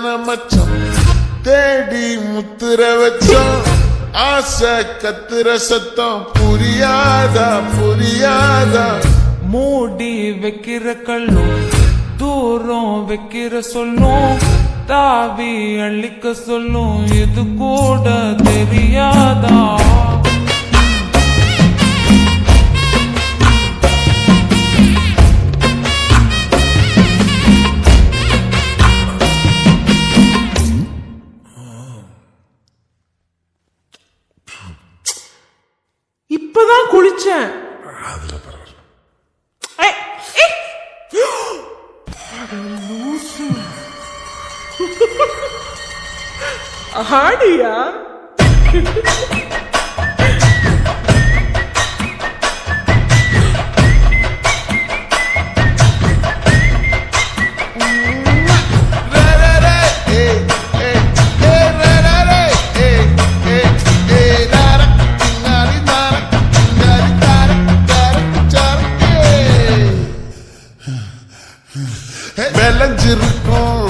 எத்தனை மச்சம் தேடி முத்துற வச்சோம் ஆசை கத்துற சத்தம் புரியாதா புரியாதா மூடி வைக்கிற கல்லும் தூரம் வைக்கிற சொல்லும் தாவி அள்ளிக்க சொல்லும் இது கூட தெரியாதா இப்பதான் குளிச்சேன் ஆடியா விளைஞ்சிருக்கும்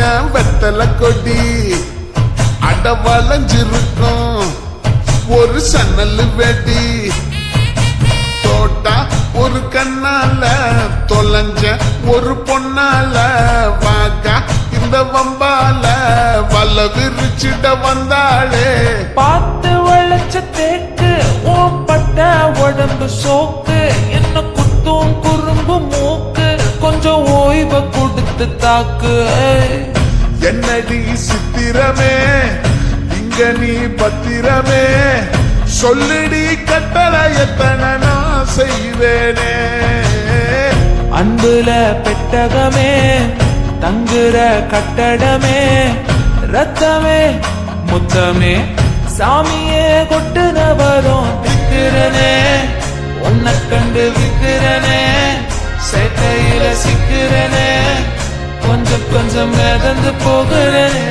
என் வெத்தலை கொடி அட வளைஞ்சிருக்கும் ஒரு சன்னல் வெடி தோட்டா ஒரு கண்ணால தொலைஞ்ச ஒரு பொண்ணால வாக்கா இந்த வம்பால வல்ல விரிச்சிட வந்தாளே பார்த்து வளைச்ச தேக்கு ஓப்பட்ட உடம்பு சோக்கு என்ன குத்தும் குறும்பு மூக்கு கொஞ்சம் ஓய்வு கொடுத்து தாக்கு என்னடி சித்திரமே இங்க நீ பத்திரமே சொல்லுடி கட்டளை எத்தனை நான் செய்வேனே அன்புல பெட்டகமே தங்குற கட்டடமே ரத்தமே முத்தமே சாமியே கொட்டுன வரும் திக்கிறனே உன்னை கண்டு விக்கிறனே சேட்டையில சிக்கிறனே கொஞ்சம் கொஞ்சம் மிதந்து போகிறனே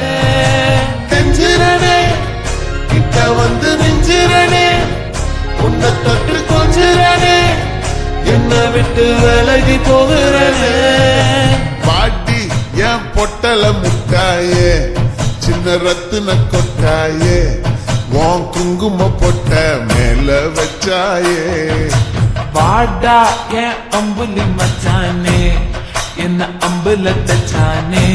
கெஞ்சிரனே கிட்ட வந்து நெஞ்சிரனே உன்னை தொட்டு கொஞ்சிரனே என்ன விட்டு விலகி போகிறனே பாட்டி என் பொட்டல முட்டாயே சின்ன ரத்தின கொட்டாயே உன் குங்கும பொட்ட மேல வச்சாயே வாடா என் அம்புலி மச்சானே என்ன அம்புல தச்சானே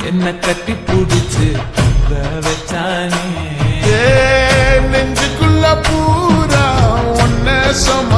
என்ன கட்டி பிடிச்சு வச்சானே நெஞ்சுக்குள்ள பூரா ஒன்ன சம